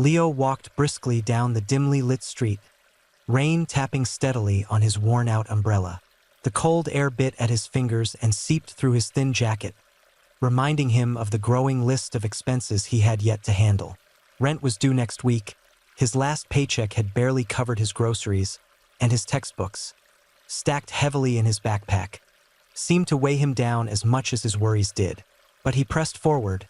Leo walked briskly down the dimly lit street, rain tapping steadily on his worn-out umbrella. The cold air bit at his fingers and seeped through his thin jacket, reminding him of the growing list of expenses he had yet to handle. Rent was due next week, his last paycheck had barely covered his groceries, and his textbooks, stacked heavily in his backpack, seemed to weigh him down as much as his worries did. But he pressed forward,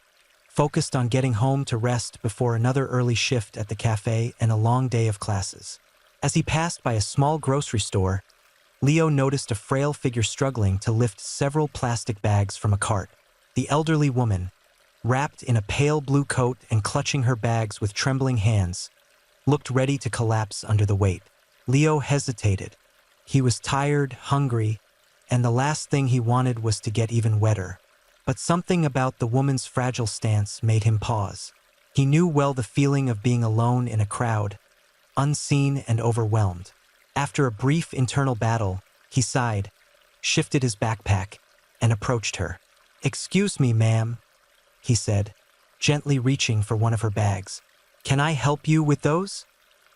focused on getting home to rest before another early shift at the cafe and a long day of classes. As he passed by a small grocery store, Leo noticed a frail figure struggling to lift several plastic bags from a cart. The elderly woman, wrapped in a pale blue coat and clutching her bags with trembling hands, looked ready to collapse under the weight. Leo hesitated. He was tired, hungry, and the last thing he wanted was to get even wetter. But something about the woman's fragile stance made him pause. He knew well the feeling of being alone in a crowd, unseen and overwhelmed. After a brief internal battle, he sighed, shifted his backpack, and approached her. "Excuse me, ma'am," he said, gently reaching for one of her bags. "Can I help you with those?"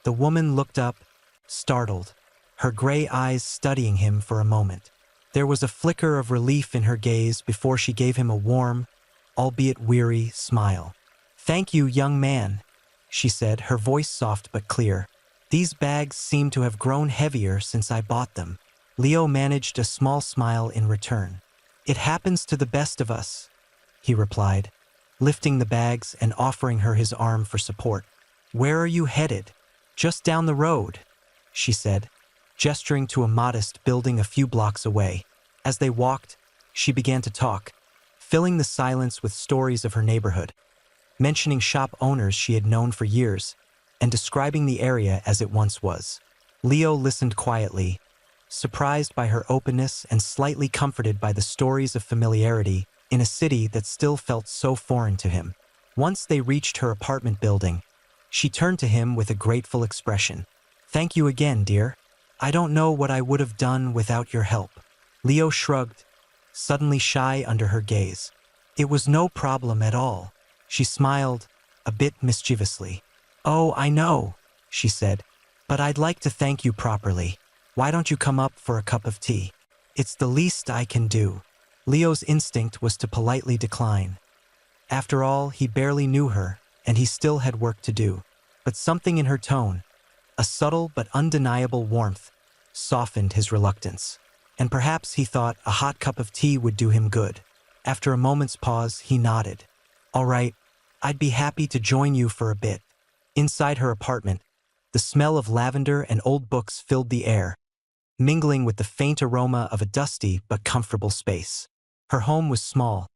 The woman looked up, startled, her gray eyes studying him for a moment. There was a flicker of relief in her gaze before she gave him a warm, albeit weary, smile. "Thank you, young man," she said, her voice soft but clear. "These bags seem to have grown heavier since I bought them." Leo managed a small smile in return. "It happens to the best of us," he replied, lifting the bags and offering her his arm for support. "Where are you headed?" "Just down the road," she said, gesturing to a modest building a few blocks away. As they walked, she began to talk, filling the silence with stories of her neighborhood, mentioning shop owners she had known for years, and describing the area as it once was. Leo listened quietly, surprised by her openness and slightly comforted by the stories of familiarity in a city that still felt so foreign to him. Once they reached her apartment building, she turned to him with a grateful expression. "Thank you again, dear. I don't know what I would have done without your help." Leo shrugged, suddenly shy under her gaze. "It was no problem at all." She smiled, a bit mischievously. "Oh, I know," she said, "but I'd like to thank you properly. Why don't you come up for a cup of tea? It's the least I can do." Leo's instinct was to politely decline. After all, he barely knew her, and he still had work to do. But something in her tone, a subtle but undeniable warmth, softened his reluctance. And perhaps he thought a hot cup of tea would do him good. After a moment's pause, he nodded. "All right, I'd be happy to join you for a bit." Inside her apartment, the smell of lavender and old books filled the air, mingling with the faint aroma of a dusty but comfortable space. Her home was small,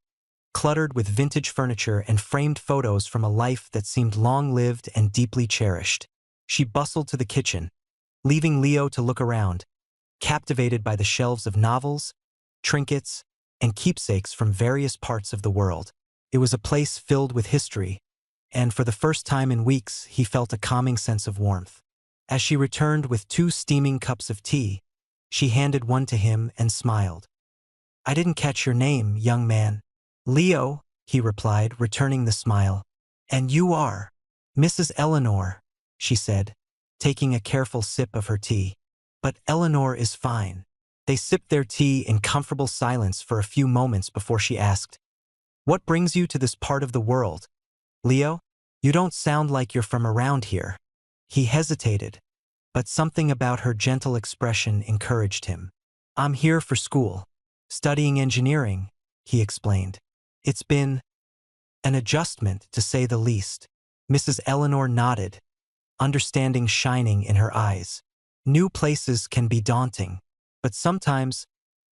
cluttered with vintage furniture and framed photos from a life that seemed long-lived and deeply cherished. She bustled to the kitchen, leaving Leo to look around, captivated by the shelves of novels, trinkets, and keepsakes from various parts of the world. It was a place filled with history, and for the first time in weeks he felt a calming sense of warmth. As she returned with 2 steaming cups of tea, she handed one to him and smiled. "I didn't catch your name, young man." "Leo," he replied, returning the smile. "And you are?" "Mrs. Eleanor," she said, taking a careful sip of her tea. "But Eleanor is fine." They sipped their tea in comfortable silence for a few moments before she asked, "What brings you to this part of the world, Leo? You don't sound like you're from around here." He hesitated, but something about her gentle expression encouraged him. "I'm here for school, studying engineering," he explained. "It's been an adjustment, to say the least." Mrs. Eleanor nodded, understanding shining in her eyes. "New places can be daunting, but sometimes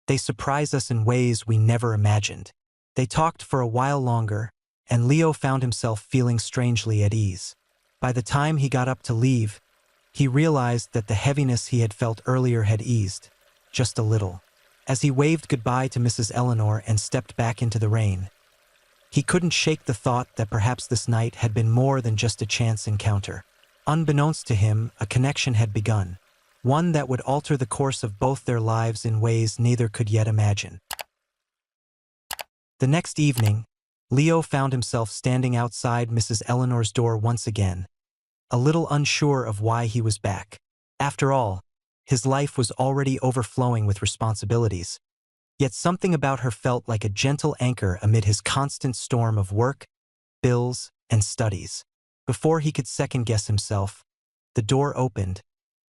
they surprise us in ways we never imagined." They talked for a while longer, and Leo found himself feeling strangely at ease. By the time he got up to leave, he realized that the heaviness he had felt earlier had eased, just a little. As he waved goodbye to Mrs. Eleanor and stepped back into the rain, he couldn't shake the thought that perhaps this night had been more than just a chance encounter. Unbeknownst to him, a connection had begun, one that would alter the course of both their lives in ways neither could yet imagine. The next evening, Leo found himself standing outside Mrs. Eleanor's door once again, a little unsure of why he was back. After all, his life was already overflowing with responsibilities, yet something about her felt like a gentle anchor amid his constant storm of work, bills, and studies. Before he could second-guess himself, the door opened,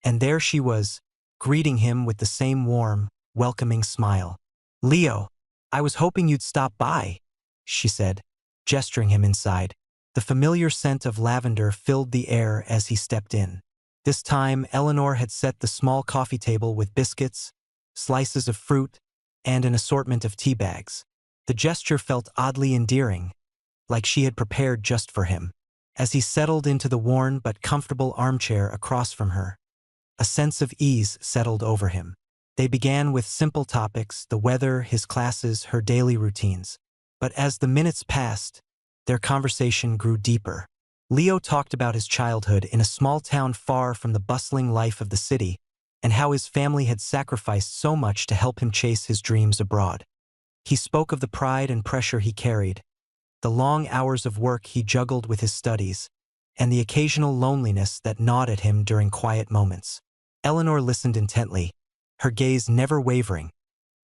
and there she was, greeting him with the same warm, welcoming smile. "Leo, I was hoping you'd stop by," she said, gesturing him inside. The familiar scent of lavender filled the air as he stepped in. This time, Eleanor had set the small coffee table with biscuits, slices of fruit, and an assortment of tea bags. The gesture felt oddly endearing, like she had prepared just for him. As he settled into the worn but comfortable armchair across from her, a sense of ease settled over him. They began with simple topics, the weather, his classes, her daily routines. But as the minutes passed, their conversation grew deeper. Leo talked about his childhood in a small town far from the bustling life of the city, and how his family had sacrificed so much to help him chase his dreams abroad. He spoke of the pride and pressure he carried, the long hours of work he juggled with his studies, and the occasional loneliness that gnawed at him during quiet moments. Eleanor listened intently, her gaze never wavering,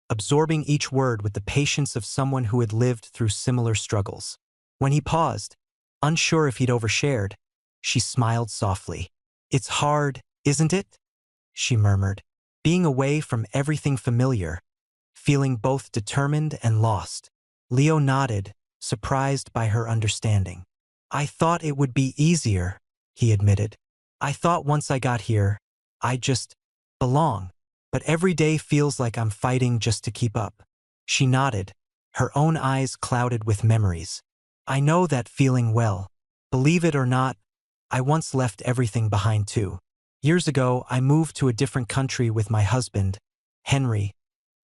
absorbing each word with the patience of someone who had lived through similar struggles. When he paused, unsure if he'd overshared, she smiled softly. "It's hard, isn't it?" she murmured, being away from everything familiar, feeling both determined and lost. Leo nodded, surprised by her understanding. "I thought it would be easier," he admitted. "I thought once I got here, I'd just belong. But every day feels like I'm fighting just to keep up." She nodded, her own eyes clouded with memories. "I know that feeling well. Believe it or not, I once left everything behind too. Years ago, I moved to a different country with my husband, Henry,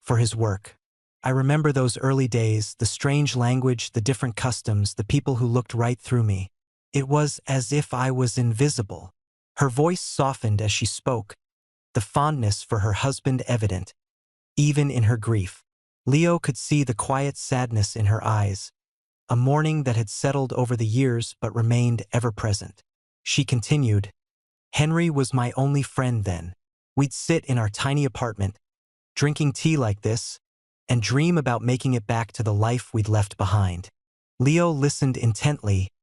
for his work. I remember those early days, the strange language, the different customs, the people who looked right through me. It was as if I was invisible." Her voice softened as she spoke, the fondness for her husband evident, even in her grief. Leo could see the quiet sadness in her eyes, a mourning that had settled over the years but remained ever present. She continued, "Henry was my only friend then. We'd sit in our tiny apartment, drinking tea like this, and dream about making it back to the life we'd left behind." Leo listened intently,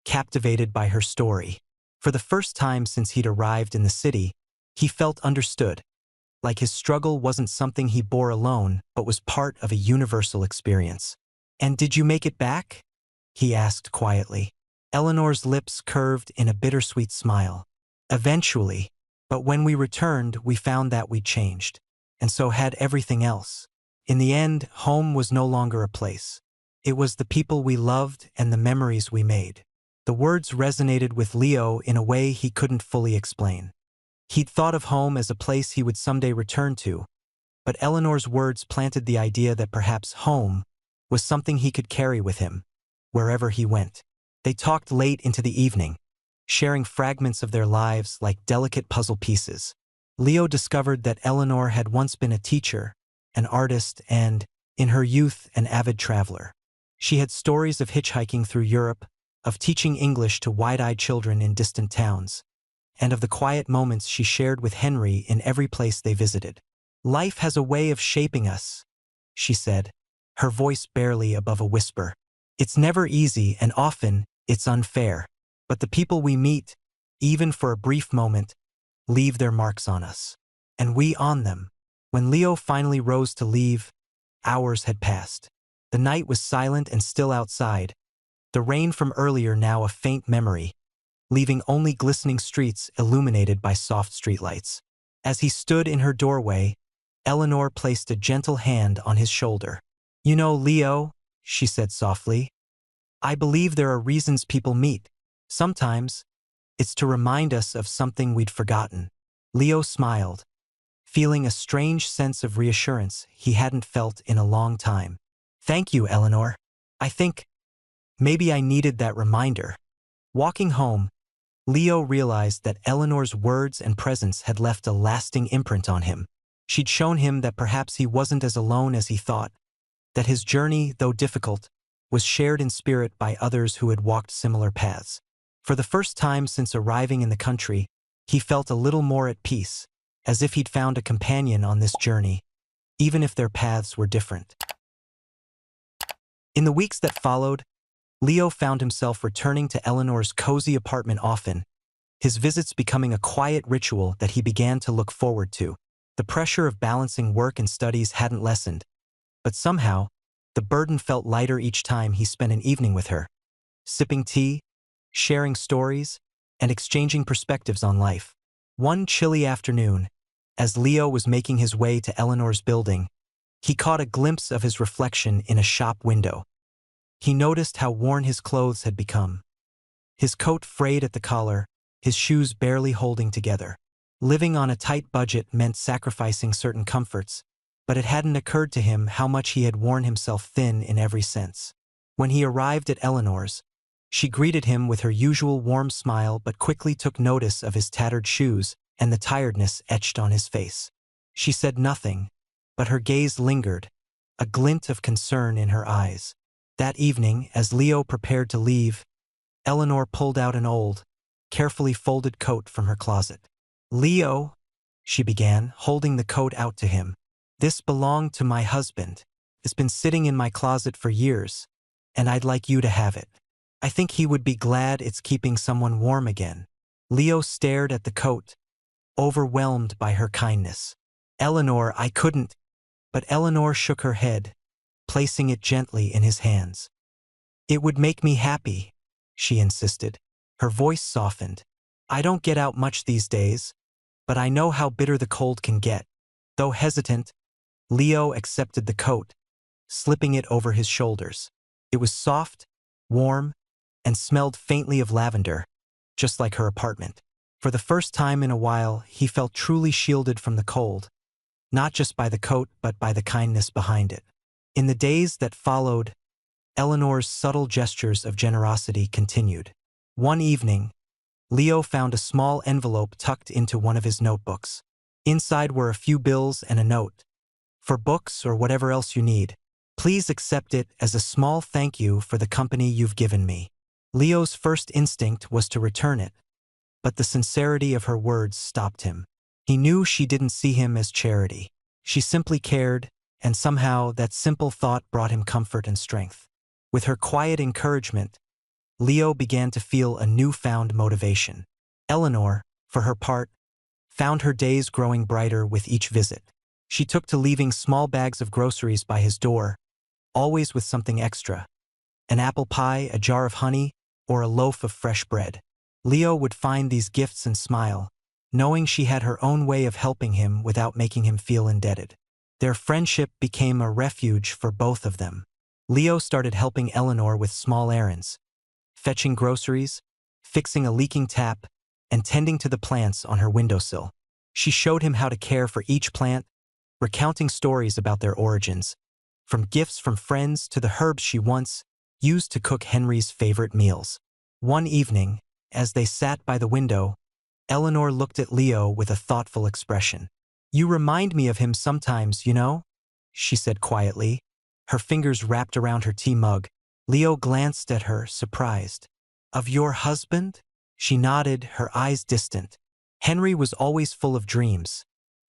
captivated by her story. For the first time since he'd arrived in the city, he felt understood, like his struggle wasn't something he bore alone, but was part of a universal experience. "And did you make it back?" he asked quietly. Eleanor's lips curved in a bittersweet smile. "Eventually, but when we returned, we found that we'd changed, and so had everything else. In the end, home was no longer a place. It was the people we loved and the memories we made." The words resonated with Leo in a way he couldn't fully explain. He'd thought of home as a place he would someday return to, but Eleanor's words planted the idea that perhaps home was something he could carry with him, wherever he went. They talked late into the evening, sharing fragments of their lives like delicate puzzle pieces. Leo discovered that Eleanor had once been a teacher, an artist, and, in her youth, an avid traveler. She had stories of hitchhiking through Europe, of teaching English to wide-eyed children in distant towns, and of the quiet moments she shared with Henry in every place they visited. "Life has a way of shaping us," she said, her voice barely above a whisper. "It's never easy, and often it's unfair. But the people we meet, even for a brief moment, leave their marks on us. And we on them." When Leo finally rose to leave, hours had passed. The night was silent and still outside, the rain from earlier now a faint memory, leaving only glistening streets illuminated by soft streetlights. As he stood in her doorway, Eleanor placed a gentle hand on his shoulder. "You know, Leo," she said softly, "I believe there are reasons people meet. Sometimes, it's to remind us of something we'd forgotten." Leo smiled, feeling a strange sense of reassurance he hadn't felt in a long time. "Thank you, Eleanor. I think maybe I needed that reminder." Walking home, Leo realized that Eleanor's words and presence had left a lasting imprint on him. She'd shown him that perhaps he wasn't as alone as he thought, that his journey, though difficult, was shared in spirit by others who had walked similar paths. For the first time since arriving in the country, he felt a little more at peace, as if he'd found a companion on this journey, even if their paths were different. In the weeks that followed, Leo found himself returning to Eleanor's cozy apartment often, his visits becoming a quiet ritual that he began to look forward to. The pressure of balancing work and studies hadn't lessened, but somehow, the burden felt lighter each time he spent an evening with her, sipping tea, sharing stories, and exchanging perspectives on life. One chilly afternoon, as Leo was making his way to Eleanor's building, he caught a glimpse of his reflection in a shop window. He noticed how worn his clothes had become. His coat frayed at the collar, his shoes barely holding together. Living on a tight budget meant sacrificing certain comforts, but it hadn't occurred to him how much he had worn himself thin in every sense. When he arrived at Eleanor's, she greeted him with her usual warm smile but quickly took notice of his tattered shoes and the tiredness etched on his face. She said nothing, but her gaze lingered, a glint of concern in her eyes. That evening, as Leo prepared to leave, Eleanor pulled out an old, carefully folded coat from her closet. "Leo," she began, holding the coat out to him. "This belonged to my husband. It's been sitting in my closet for years, and I'd like you to have it. I think he would be glad it's keeping someone warm again." Leo stared at the coat, overwhelmed by her kindness. "Eleanor, I couldn't." But Eleanor shook her head, placing it gently in his hands. "It would make me happy," she insisted. Her voice softened. "I don't get out much these days, but I know how bitter the cold can get." Though hesitant, Leo accepted the coat, slipping it over his shoulders. It was soft, warm, and smelled faintly of lavender, just like her apartment. For the first time in a while, he felt truly shielded from the cold, not just by the coat but by the kindness behind it. In the days that followed, Eleanor's subtle gestures of generosity continued. One evening, Leo found a small envelope tucked into one of his notebooks. Inside were a few bills and a note. "For books or whatever else you need, please accept it as a small thank you for the company you've given me." Leo's first instinct was to return it, but the sincerity of her words stopped him. He knew she didn't see him as charity. She simply cared, and somehow that simple thought brought him comfort and strength. With her quiet encouragement, Leo began to feel a newfound motivation. Eleanor, for her part, found her days growing brighter with each visit. She took to leaving small bags of groceries by his door, always with something extra: an apple pie, a jar of honey, or a loaf of fresh bread. Leo would find these gifts and smile, knowing she had her own way of helping him without making him feel indebted. Their friendship became a refuge for both of them. Leo started helping Eleanor with small errands, fetching groceries, fixing a leaking tap, and tending to the plants on her windowsill. She showed him how to care for each plant, recounting stories about their origins, from gifts from friends to the herbs she once used to cook Henry's favorite meals. One evening, as they sat by the window, Eleanor looked at Leo with a thoughtful expression. "You remind me of him sometimes, you know," she said quietly, her fingers wrapped around her tea mug. Leo glanced at her, surprised. "Of your husband?" She nodded, her eyes distant. Henry was always full of dreams,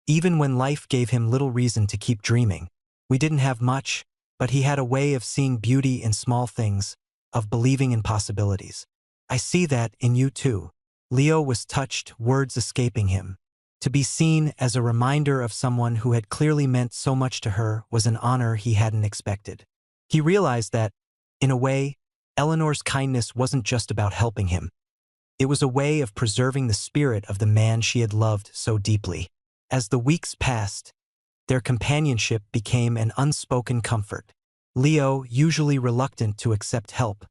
even when life gave him little reason to keep dreaming. We didn't have much, but he had a way of seeing beauty in small things, of believing in possibilities. "I see that in you too." Leo was touched, words escaping him. To be seen as a reminder of someone who had clearly meant so much to her was an honor he hadn't expected. He realized that, in a way, Eleanor's kindness wasn't just about helping him. It was a way of preserving the spirit of the man she had loved so deeply. As the weeks passed, their companionship became an unspoken comfort. Leo, usually reluctant to accept help,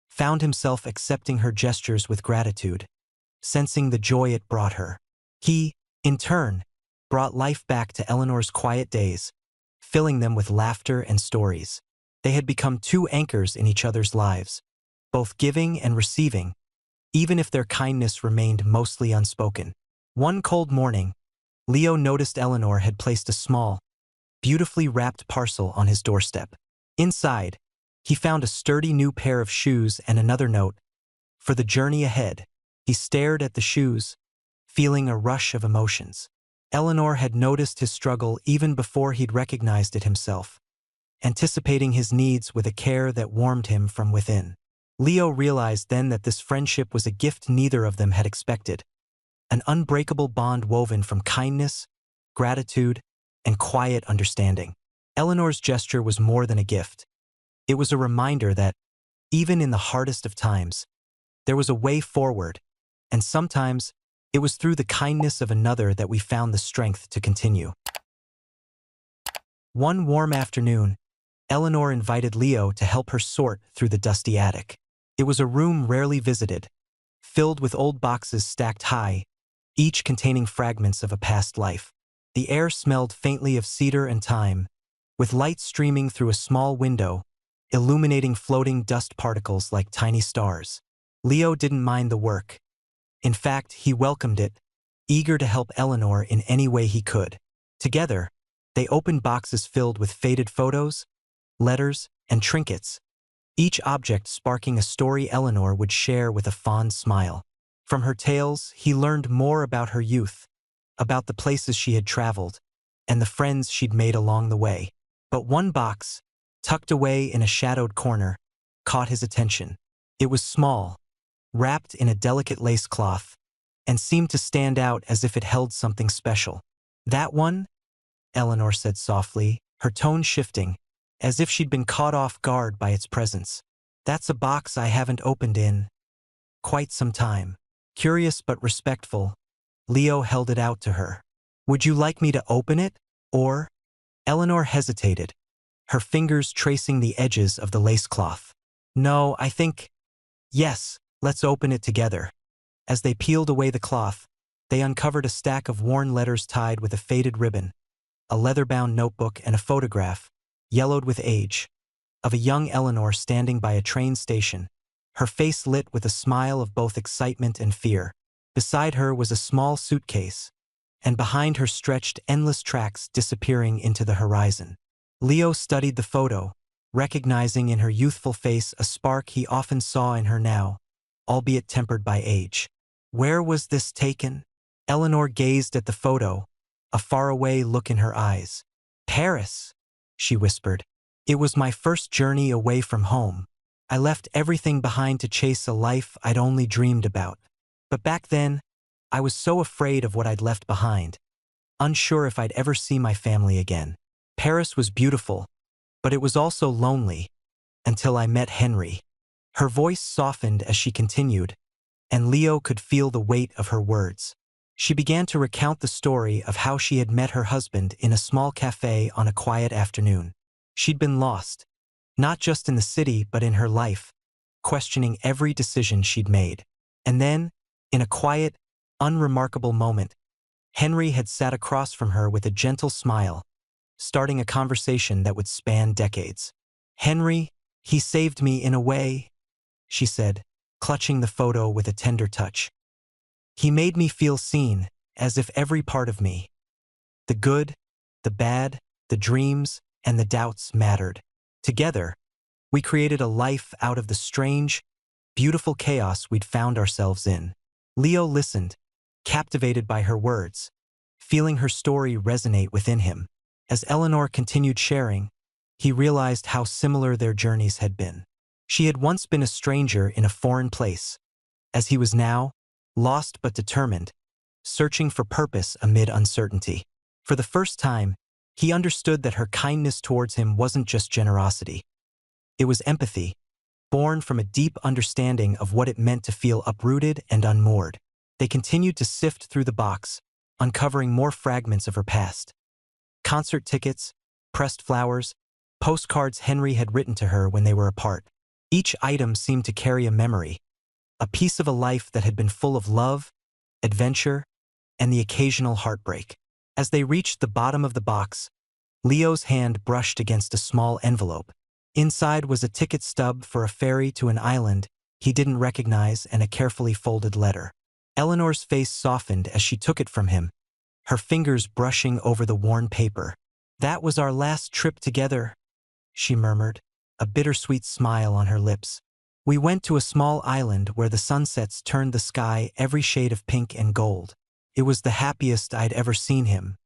found himself accepting her gestures with gratitude, sensing the joy it brought her. He, in turn, brought life back to Eleanor's quiet days, filling them with laughter and stories. They had become two anchors in each other's lives, both giving and receiving, even if their kindness remained mostly unspoken. One cold morning, Leo noticed Eleanor had placed a small, beautifully wrapped parcel on his doorstep. Inside, he found a sturdy new pair of shoes and another note: for the journey ahead. He stared at the shoes, feeling a rush of emotions. Eleanor had noticed his struggle even before he'd recognized it himself, anticipating his needs with a care that warmed him from within. Leo realized then that this friendship was a gift neither of them had expected, an unbreakable bond woven from kindness, gratitude, and quiet understanding. Eleanor's gesture was more than a gift. It was a reminder that, even in the hardest of times, there was a way forward, and sometimes it was through the kindness of another that we found the strength to continue. One warm afternoon, Eleanor invited Leo to help her sort through the dusty attic. It was a room rarely visited, filled with old boxes stacked high, each containing fragments of a past life. The air smelled faintly of cedar and thyme, with light streaming through a small window, illuminating floating dust particles like tiny stars. Leo didn't mind the work. In fact, he welcomed it, eager to help Eleanor in any way he could. Together, they opened boxes filled with faded photos, letters, and trinkets, each object sparking a story Eleanor would share with a fond smile. From her tales, he learned more about her youth, about the places she had traveled, and the friends she'd made along the way. But one box, tucked away in a shadowed corner, caught his attention. It was small, wrapped in a delicate lace cloth, and seemed to stand out as if it held something special. "That one?" Eleanor said softly, her tone shifting, as if she'd been caught off guard by its presence. "That's a box I haven't opened in quite some time." Curious but respectful, Leo held it out to her. "Would you like me to open it, or?" Eleanor hesitated, her fingers tracing the edges of the lace cloth. "No, I think, yes, let's open it together." As they peeled away the cloth, they uncovered a stack of worn letters tied with a faded ribbon, a leather-bound notebook, and a photograph, yellowed with age, of a young Eleanor standing by a train station, her face lit with a smile of both excitement and fear. Beside her was a small suitcase, and behind her stretched endless tracks disappearing into the horizon. Leo studied the photo, recognizing in her youthful face a spark he often saw in her now, albeit tempered by age. "Where was this taken?" Eleanor gazed at the photo, a faraway look in her eyes. "Paris," she whispered. "It was my first journey away from home. I left everything behind to chase a life I'd only dreamed about. But back then, I was so afraid of what I'd left behind, unsure if I'd ever see my family again. Paris was beautiful, but it was also lonely, until I met Henry." Her voice softened as she continued, and Leo could feel the weight of her words. She began to recount the story of how she had met her husband in a small cafe on a quiet afternoon. She'd been lost, not just in the city but in her life, questioning every decision she'd made. And then, in a quiet, unremarkable moment, Henry had sat across from her with a gentle smile, starting a conversation that would span decades. "Henry, he saved me in a way," she said, clutching the photo with a tender touch. "He made me feel seen, as if every part of me, the good, the bad, the dreams, and the doubts mattered. Together, we created a life out of the strange, beautiful chaos we'd found ourselves in." Leo listened, captivated by her words, feeling her story resonate within him. As Eleanor continued sharing, he realized how similar their journeys had been. She had once been a stranger in a foreign place, as he was now, lost but determined, searching for purpose amid uncertainty. For the first time, he understood that her kindness towards him wasn't just generosity. It was empathy, born from a deep understanding of what it meant to feel uprooted and unmoored. They continued to sift through the box, uncovering more fragments of her past. Concert tickets, pressed flowers, postcards Henry had written to her when they were apart. Each item seemed to carry a memory, a piece of a life that had been full of love, adventure, and the occasional heartbreak. As they reached the bottom of the box, Leo's hand brushed against a small envelope. Inside was a ticket stub for a ferry to an island he didn't recognize and a carefully folded letter. Eleanor's face softened as she took it from him, her fingers brushing over the worn paper. "That was our last trip together," she murmured, a bittersweet smile on her lips. We went to a small island where the sunsets turned the sky every shade of pink and gold. It was the happiest I'd ever seen him.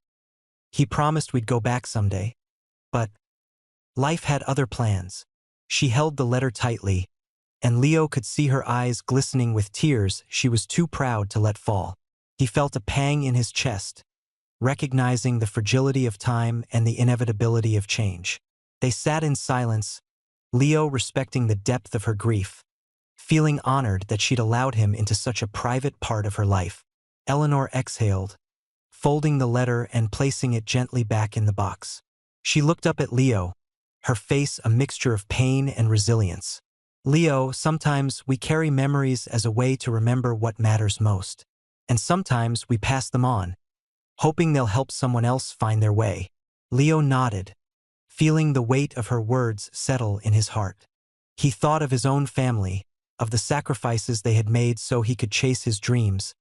He promised we'd go back someday. But life had other plans. She held the letter tightly, and Leo could see her eyes glistening with tears she was too proud to let fall. He felt a pang in his chest, recognizing the fragility of time and the inevitability of change. They sat in silence, Leo respecting the depth of her grief, feeling honored that she'd allowed him into such a private part of her life. Eleanor exhaled, folding the letter and placing it gently back in the box. She looked up at Leo, her face a mixture of pain and resilience. Leo, sometimes we carry memories as a way to remember what matters most. And sometimes we pass them on, hoping they'll help someone else find their way. Leo nodded, feeling the weight of her words settle in his heart. He thought of his own family, of the sacrifices they had made so he could chase his dreams,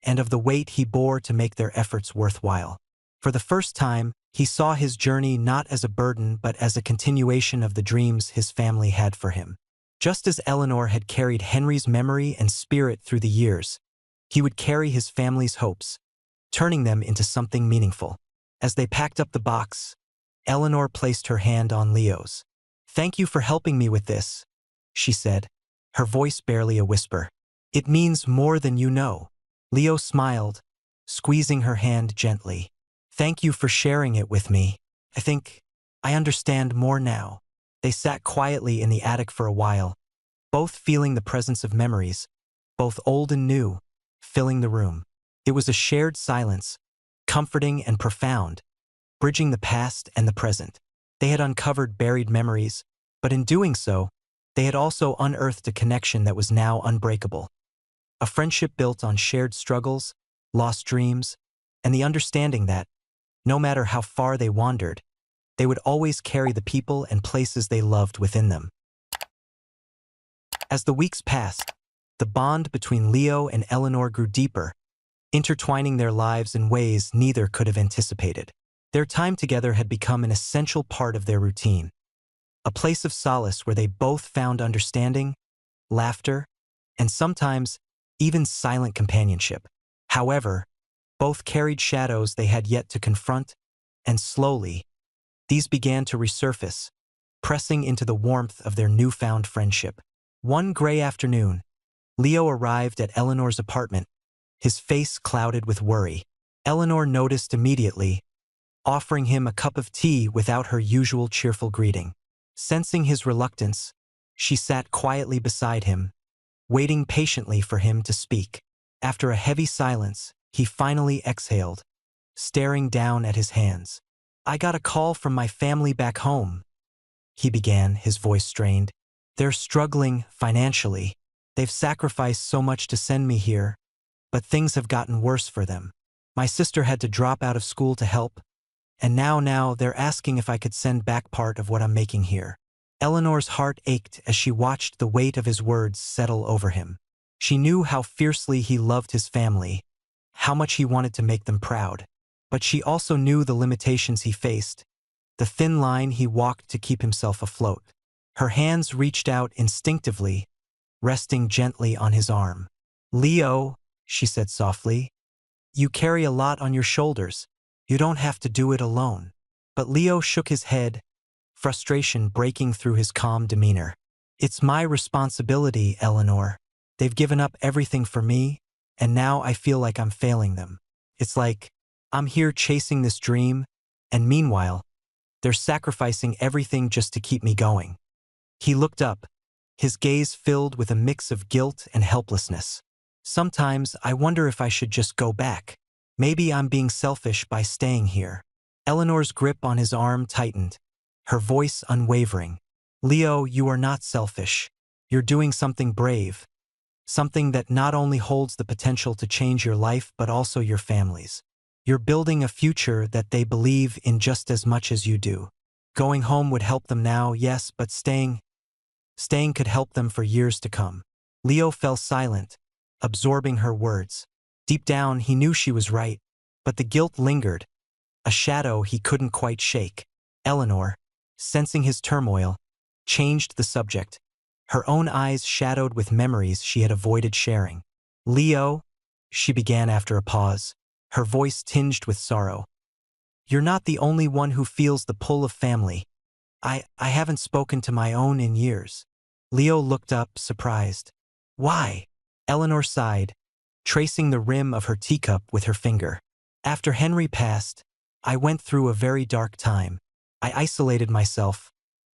and of the weight he bore to make their efforts worthwhile. For the first time, he saw his journey not as a burden but as a continuation of the dreams his family had for him. Just as Eleanor had carried Henry's memory and spirit through the years, he would carry his family's hopes, turning them into something meaningful. As they packed up the box, Eleanor placed her hand on Leo's. "Thank you for helping me with this," she said, her voice barely a whisper. "It means more than you know." Leo smiled, squeezing her hand gently. "Thank you for sharing it with me. I think I understand more now." They sat quietly in the attic for a while, both feeling the presence of memories, both old and new, filling the room. It was a shared silence, comforting and profound, bridging the past and the present. They had uncovered buried memories, but in doing so, they had also unearthed a connection that was now unbreakable. A friendship built on shared struggles, lost dreams, and the understanding that, no matter how far they wandered, they would always carry the people and places they loved within them. As the weeks passed, the bond between Leo and Eleanor grew deeper, intertwining their lives in ways neither could have anticipated. Their time together had become an essential part of their routine, a place of solace where they both found understanding, laughter, and sometimes even silent companionship. However, both carried shadows they had yet to confront, and slowly, these began to resurface, pressing into the warmth of their newfound friendship. One gray afternoon, Leo arrived at Eleanor's apartment, his face clouded with worry. Eleanor noticed immediately, offering him a cup of tea without her usual cheerful greeting. Sensing his reluctance, she sat quietly beside him, waiting patiently for him to speak. After a heavy silence, he finally exhaled, staring down at his hands. "I got a call from my family back home," he began, his voice strained. "They're struggling financially. They've sacrificed so much to send me here, but things have gotten worse for them. My sister had to drop out of school to help, and now they're asking if I could send back part of what I'm making here." Eleanor's heart ached as she watched the weight of his words settle over him. She knew how fiercely he loved his family, how much he wanted to make them proud. But she also knew the limitations he faced, the thin line he walked to keep himself afloat. Her hands reached out instinctively, resting gently on his arm. "Leo," she said softly, "you carry a lot on your shoulders. You don't have to do it alone." But Leo shook his head, frustration breaking through his calm demeanor. "It's my responsibility, Eleanor. They've given up everything for me, and now I feel like I'm failing them. It's like I'm here chasing this dream, and meanwhile, they're sacrificing everything just to keep me going." He looked up, his gaze filled with a mix of guilt and helplessness. "Sometimes I wonder if I should just go back. Maybe I'm being selfish by staying here." Eleanor's grip on his arm tightened, her voice unwavering. "Leo, you are not selfish. You're doing something brave, something that not only holds the potential to change your life but also your family's. You're building a future that they believe in just as much as you do. Going home would help them now, yes, but staying could help them for years to come." Leo fell silent, absorbing her words. Deep down, he knew she was right, but the guilt lingered, a shadow he couldn't quite shake. Eleanor, sensing his turmoil, changed the subject, her own eyes shadowed with memories she had avoided sharing. Leo, she began after a pause, her voice tinged with sorrow. You're not the only one who feels the pull of family. I haven't spoken to my own in years. Leo looked up, surprised. Why? Eleanor sighed, tracing the rim of her teacup with her finger. After Henry passed, I went through a very dark time. I isolated myself,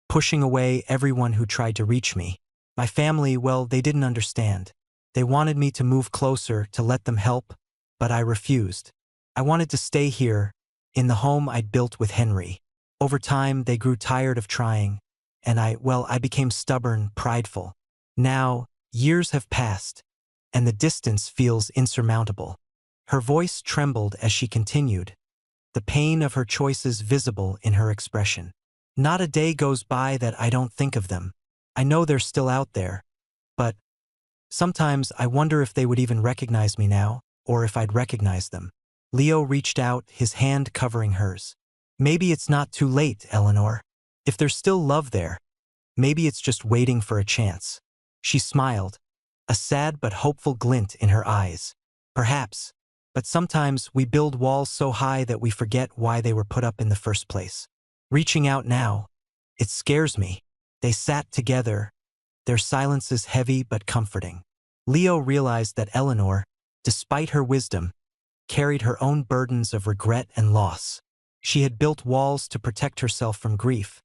pushing away everyone who tried to reach me. My family, well, they didn't understand. They wanted me to move closer, to let them help, but I refused. I wanted to stay here, in the home I'd built with Henry. Over time, they grew tired of trying, and I became stubborn, prideful. Now, years have passed, and the distance feels insurmountable. Her voice trembled as she continued, the pain of her choices visible in her expression. Not a day goes by that I don't think of them. I know they're still out there, but sometimes I wonder if they would even recognize me now, or if I'd recognize them. Leo reached out, his hand covering hers. Maybe it's not too late, Eleanor. If there's still love there, maybe it's just waiting for a chance. She smiled, a sad but hopeful glint in her eyes. Perhaps, but sometimes we build walls so high that we forget why they were put up in the first place. Reaching out now, it scares me. They sat together, their silences heavy but comforting. Leo realized that Eleanor, despite her wisdom, carried her own burdens of regret and loss. She had built walls to protect herself from grief,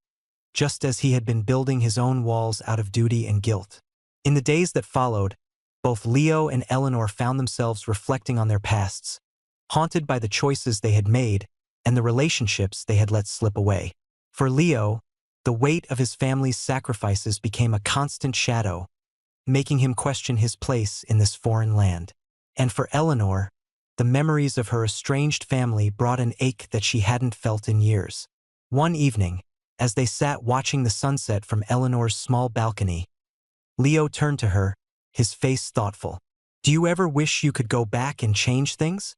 just as he had been building his own walls out of duty and guilt. In the days that followed, both Leo and Eleanor found themselves reflecting on their pasts, haunted by the choices they had made and the relationships they had let slip away. For Leo, the weight of his family's sacrifices became a constant shadow, making him question his place in this foreign land. And for Eleanor, the memories of her estranged family brought an ache that she hadn't felt in years. One evening, as they sat watching the sunset from Eleanor's small balcony, Leo turned to her, his face thoughtful. Do you ever wish you could go back and change things?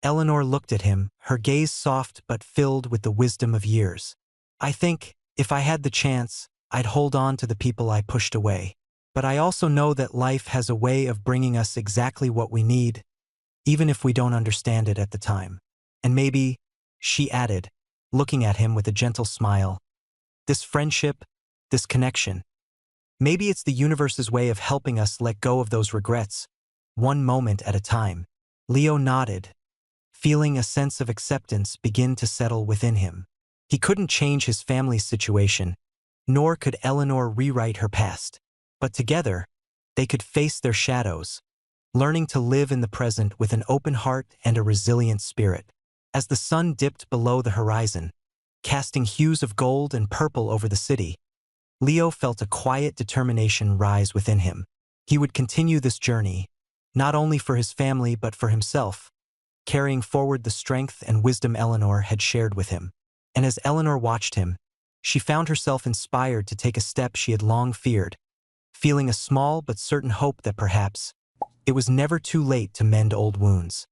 Eleanor looked at him, her gaze soft but filled with the wisdom of years. I think, if I had the chance, I'd hold on to the people I pushed away. But I also know that life has a way of bringing us exactly what we need, even if we don't understand it at the time. And maybe, she added, looking at him with a gentle smile, this friendship, this connection, maybe it's the universe's way of helping us let go of those regrets, one moment at a time. Leo nodded, feeling a sense of acceptance begin to settle within him. He couldn't change his family's situation, nor could Eleanor rewrite her past. But together, they could face their shadows, learning to live in the present with an open heart and a resilient spirit. As the sun dipped below the horizon, casting hues of gold and purple over the city, Leo felt a quiet determination rise within him. He would continue this journey, not only for his family but for himself, carrying forward the strength and wisdom Eleanor had shared with him. And as Eleanor watched him, she found herself inspired to take a step she had long feared, feeling a small but certain hope that perhaps it was never too late to mend old wounds.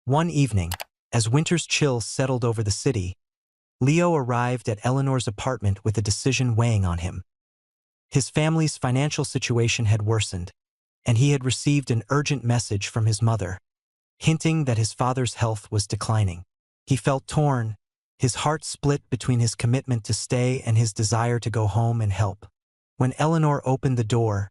One evening, as winter's chill settled over the city, Leo arrived at Eleanor's apartment with a decision weighing on him. His family's financial situation had worsened, and he had received an urgent message from his mother, hinting that his father's health was declining. He felt torn, his heart split between his commitment to stay and his desire to go home and help. When Eleanor opened the door,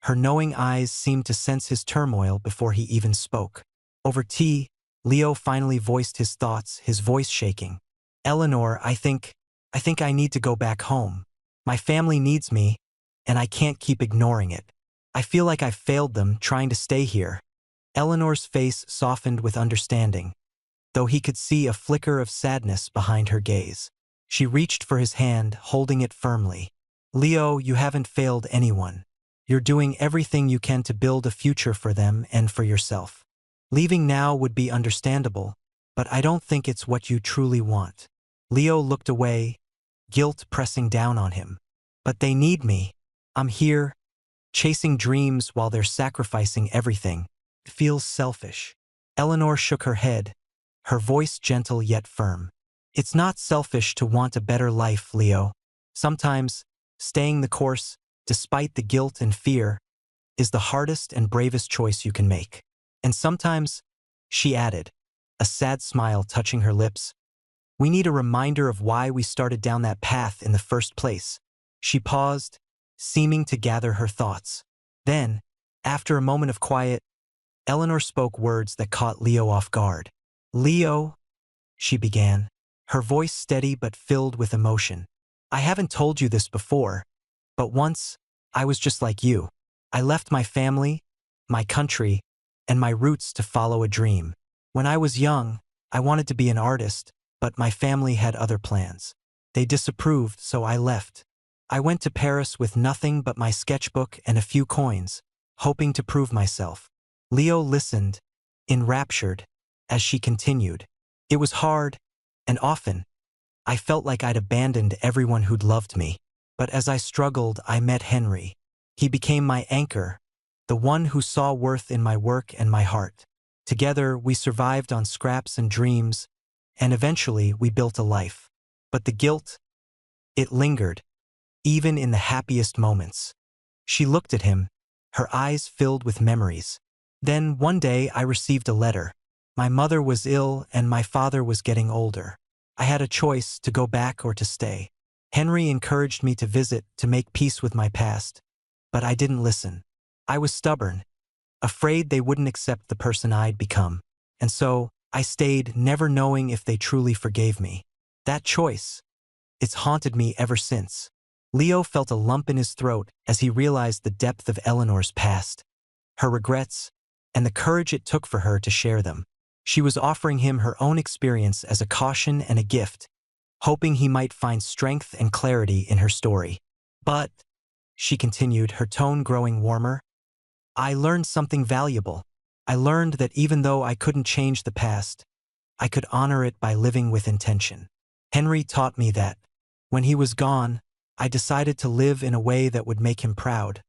her knowing eyes seemed to sense his turmoil before he even spoke. Over tea, Leo finally voiced his thoughts, his voice shaking. Eleanor, I think I need to go back home. My family needs me, and I can't keep ignoring it. I feel like I've failed them trying to stay here. Eleanor's face softened with understanding, though he could see a flicker of sadness behind her gaze. She reached for his hand, holding it firmly. Leo, you haven't failed anyone. You're doing everything you can to build a future for them and for yourself. Leaving now would be understandable, but I don't think it's what you truly want. Leo looked away, guilt pressing down on him. But they need me. I'm here, chasing dreams while they're sacrificing everything. It feels selfish. Eleanor shook her head, her voice gentle yet firm. It's not selfish to want a better life, Leo. Sometimes Staying the course, despite the guilt and fear, is the hardest and bravest choice you can make. And sometimes, she added, a sad smile touching her lips, we need a reminder of why we started down that path in the first place. She paused, seeming to gather her thoughts. Then, after a moment of quiet, Eleanor spoke words that caught Leo off guard. Leo, she began, her voice steady but filled with emotion. I haven't told you this before, but once, I was just like you. I left my family, my country, and my roots to follow a dream. When I was young, I wanted to be an artist, but my family had other plans. They disapproved, so I left. I went to Paris with nothing but my sketchbook and a few coins, hoping to prove myself. Leo listened, enraptured, as she continued. It was hard, and often, I felt like I'd abandoned everyone who'd loved me. But as I struggled, I met Henry. He became my anchor, the one who saw worth in my work and my heart. Together, we survived on scraps and dreams, and eventually we built a life. But the guilt, it lingered, even in the happiest moments. She looked at him, her eyes filled with memories. Then, one day, I received a letter. My mother was ill and my father was getting older. I had a choice to go back or to stay. Henry encouraged me to visit to make peace with my past, but I didn't listen. I was stubborn, afraid they wouldn't accept the person I'd become. And so, I stayed, never knowing if they truly forgave me. That choice, it's haunted me ever since. Leo felt a lump in his throat as he realized the depth of Eleanor's past, her regrets, and the courage it took for her to share them. She was offering him her own experience as a caution and a gift, hoping he might find strength and clarity in her story. But, she continued, her tone growing warmer, I learned something valuable. I learned that even though I couldn't change the past, I could honor it by living with intention. Henry taught me that, when he was gone, I decided to live in a way that would make him proud,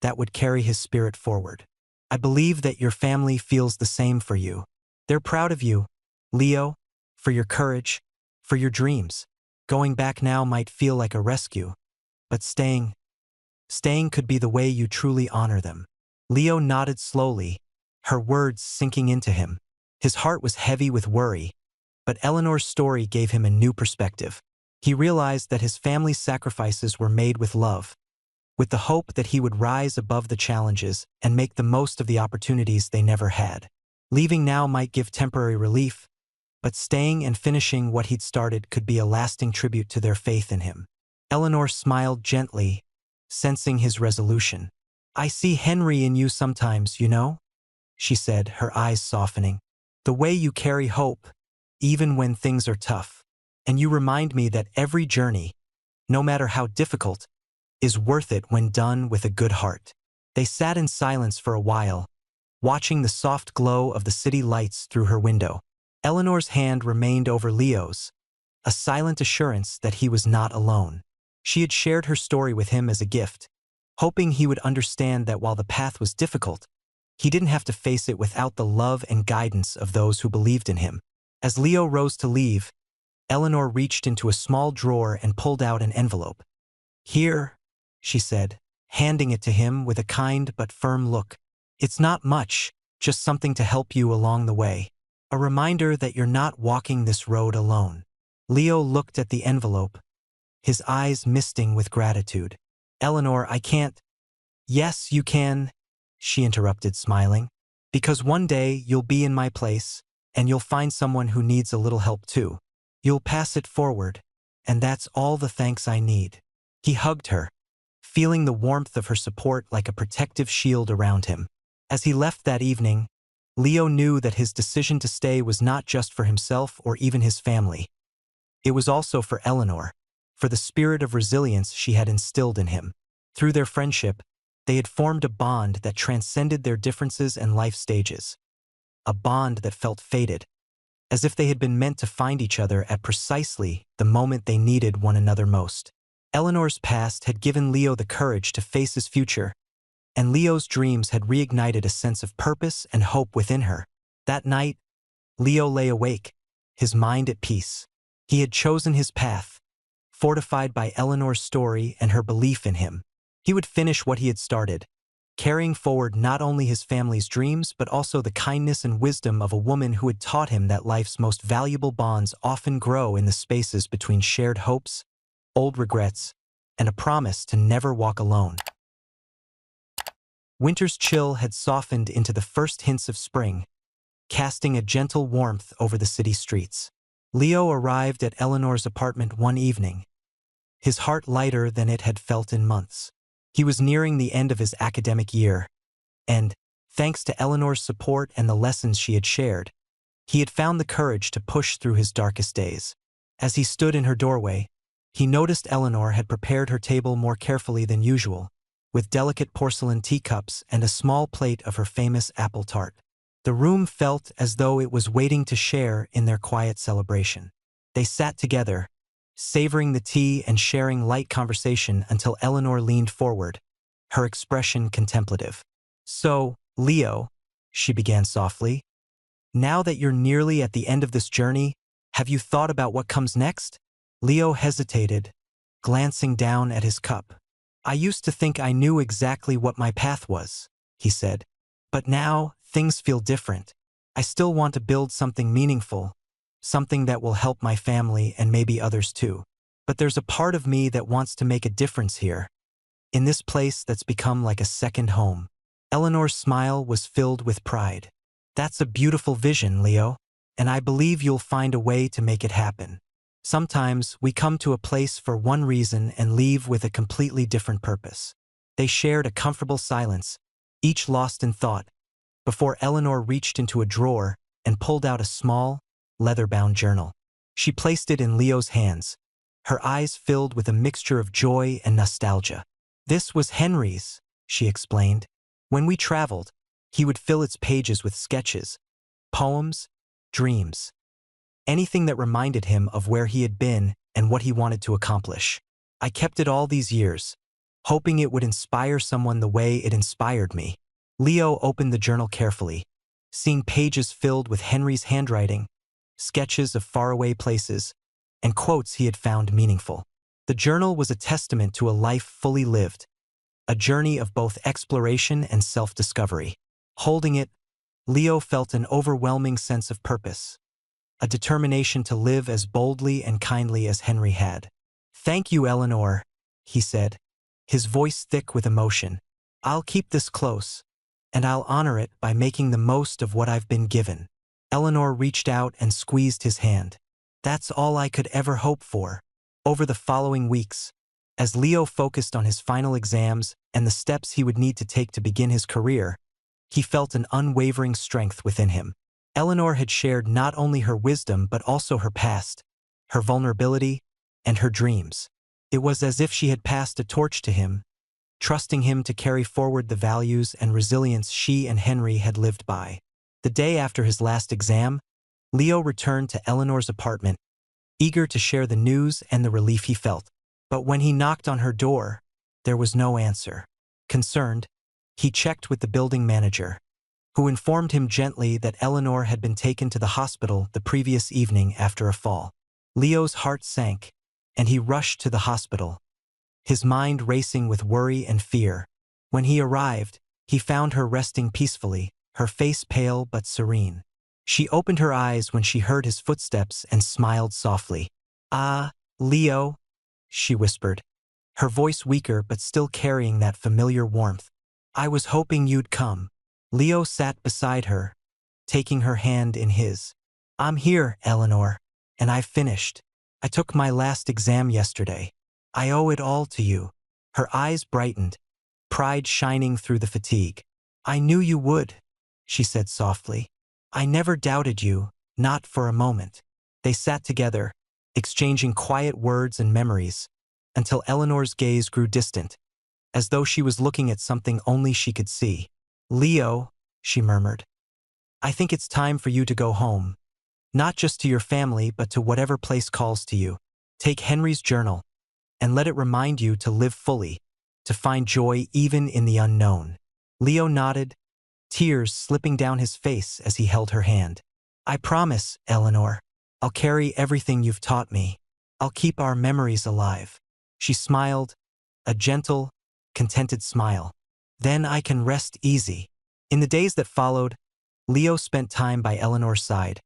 that would carry his spirit forward. I believe that your family feels the same for you. They're proud of you, Leo, for your courage, for your dreams. Going back now might feel like a rescue, but staying could be the way you truly honor them. Leo nodded slowly, her words sinking into him. His heart was heavy with worry, but Eleanor's story gave him a new perspective. He realized that his family's sacrifices were made with love, with the hope that he would rise above the challenges and make the most of the opportunities they never had. Leaving now might give temporary relief, but staying and finishing what he'd started could be a lasting tribute to their faith in him. Eleanor smiled gently, sensing his resolution. I see Henry in you sometimes, you know, she said, her eyes softening. The way you carry hope, even when things are tough. And you remind me that every journey, no matter how difficult, is worth it when done with a good heart. They sat in silence for a while, watching the soft glow of the city lights through her window. Eleanor's hand remained over Leo's, a silent assurance that he was not alone. She had shared her story with him as a gift, hoping he would understand that while the path was difficult, he didn't have to face it without the love and guidance of those who believed in him. As Leo rose to leave, Eleanor reached into a small drawer and pulled out an envelope. Here, she said, handing it to him with a kind but firm look. It's not much, just something to help you along the way. A reminder that you're not walking this road alone. Leo looked at the envelope, his eyes misting with gratitude. Eleanor, I can't. Yes, you can, she interrupted, smiling. Because one day you'll be in my place, and you'll find someone who needs a little help too. You'll pass it forward, and that's all the thanks I need. He hugged her, feeling the warmth of her support like a protective shield around him. As he left that evening, Leo knew that his decision to stay was not just for himself or even his family. It was also for Eleanor, for the spirit of resilience she had instilled in him. Through their friendship, they had formed a bond that transcended their differences and life stages. A bond that felt fated, as if they had been meant to find each other at precisely the moment they needed one another most. Eleanor's past had given Leo the courage to face his future, and Leo's dreams had reignited a sense of purpose and hope within her. That night, Leo lay awake, his mind at peace. He had chosen his path, fortified by Eleanor's story and her belief in him. He would finish what he had started, carrying forward not only his family's dreams but also the kindness and wisdom of a woman who had taught him that life's most valuable bonds often grow in the spaces between shared hopes, old regrets, and a promise to never walk alone. Winter's chill had softened into the first hints of spring, casting a gentle warmth over the city streets. Leo arrived at Eleanor's apartment one evening, his heart lighter than it had felt in months. He was nearing the end of his academic year, and, thanks to Eleanor's support and the lessons she had shared, he had found the courage to push through his darkest days. As he stood in her doorway, he noticed Eleanor had prepared her table more carefully than usual, with delicate porcelain teacups and a small plate of her famous apple tart. The room felt as though it was waiting to share in their quiet celebration. They sat together, savoring the tea and sharing light conversation until Eleanor leaned forward, her expression contemplative. "So, Leo," she began softly, "now that you're nearly at the end of this journey, have you thought about what comes next?" Leo hesitated, glancing down at his cup. "I used to think I knew exactly what my path was," he said. "But now, things feel different. I still want to build something meaningful, something that will help my family and maybe others too. But there's a part of me that wants to make a difference here, in this place that's become like a second home." Eleanor's smile was filled with pride. "That's a beautiful vision, Leo, and I believe you'll find a way to make it happen. Sometimes we come to a place for one reason and leave with a completely different purpose." They shared a comfortable silence, each lost in thought, before Eleanor reached into a drawer and pulled out a small, leather-bound journal. She placed it in Leo's hands, her eyes filled with a mixture of joy and nostalgia. "This was Henry's," she explained. "When we traveled, he would fill its pages with sketches, poems, dreams, anything that reminded him of where he had been and what he wanted to accomplish. I kept it all these years, hoping it would inspire someone the way it inspired me." Leo opened the journal carefully, seeing pages filled with Henry's handwriting, sketches of faraway places, and quotes he had found meaningful. The journal was a testament to a life fully lived, a journey of both exploration and self-discovery. Holding it, Leo felt an overwhelming sense of purpose, a determination to live as boldly and kindly as Henry had. "Thank you, Eleanor," he said, his voice thick with emotion. "I'll keep this close, and I'll honor it by making the most of what I've been given." Eleanor reached out and squeezed his hand. "That's all I could ever hope for." Over the following weeks, as Leo focused on his final exams and the steps he would need to take to begin his career, he felt an unwavering strength within him. Eleanor had shared not only her wisdom but also her past, her vulnerability, and her dreams. It was as if she had passed a torch to him, trusting him to carry forward the values and resilience she and Henry had lived by. The day after his last exam, Leo returned to Eleanor's apartment, eager to share the news and the relief he felt. But when he knocked on her door, there was no answer. Concerned, he checked with the building manager, who informed him gently that Eleanor had been taken to the hospital the previous evening after a fall. Leo's heart sank, and he rushed to the hospital, his mind racing with worry and fear. When he arrived, he found her resting peacefully, her face pale but serene. She opened her eyes when she heard his footsteps and smiled softly. "Ah, Leo," she whispered, her voice weaker but still carrying that familiar warmth. "I was hoping you'd come." Leo sat beside her, taking her hand in his. "I'm here, Eleanor, and I've finished. I took my last exam yesterday. I owe it all to you." Her eyes brightened, pride shining through the fatigue. "I knew you would," she said softly. "I never doubted you, not for a moment." They sat together, exchanging quiet words and memories, until Eleanor's gaze grew distant, as though she was looking at something only she could see. "Leo," she murmured, "I think it's time for you to go home. Not just to your family, but to whatever place calls to you. Take Henry's journal, and let it remind you to live fully, to find joy even in the unknown." Leo nodded, tears slipping down his face as he held her hand. "I promise, Eleanor, I'll carry everything you've taught me." I'll keep our memories alive." She smiled, a gentle, contented smile. "Then I can rest easy." In the days that followed, Leo spent time by Eleanor's side,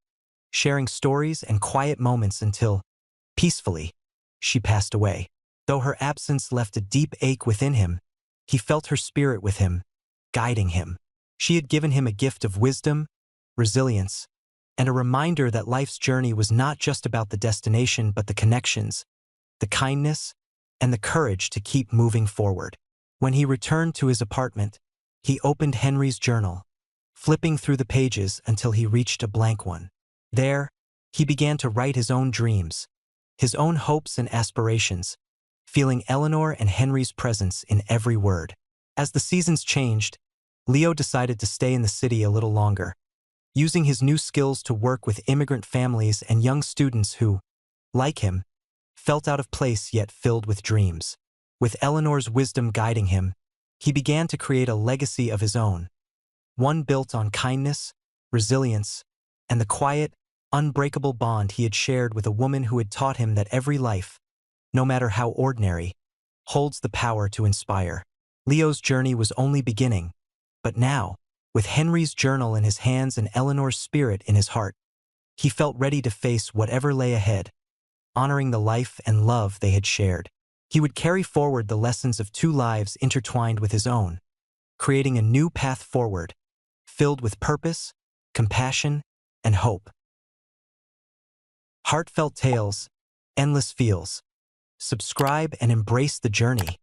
sharing stories and quiet moments until, peacefully, she passed away. Though her absence left a deep ache within him, he felt her spirit with him, guiding him. She had given him a gift of wisdom, resilience, and a reminder that life's journey was not just about the destination but the connections, the kindness, and the courage to keep moving forward. When he returned to his apartment, he opened Henry's journal, flipping through the pages until he reached a blank one. There, he began to write his own dreams, his own hopes and aspirations, feeling Eleanor and Henry's presence in every word. As the seasons changed, Leo decided to stay in the city a little longer, using his new skills to work with immigrant families and young students who, like him, felt out of place yet filled with dreams. With Eleanor's wisdom guiding him, he began to create a legacy of his own, one built on kindness, resilience, and the quiet, unbreakable bond he had shared with a woman who had taught him that every life, no matter how ordinary, holds the power to inspire. Leo's journey was only beginning, but now, with Henry's journal in his hands and Eleanor's spirit in his heart, he felt ready to face whatever lay ahead, honoring the life and love they had shared. He would carry forward the lessons of two lives intertwined with his own, creating a new path forward, filled with purpose, compassion, and hope. Heartfelt tales, endless feels. Subscribe and embrace the journey.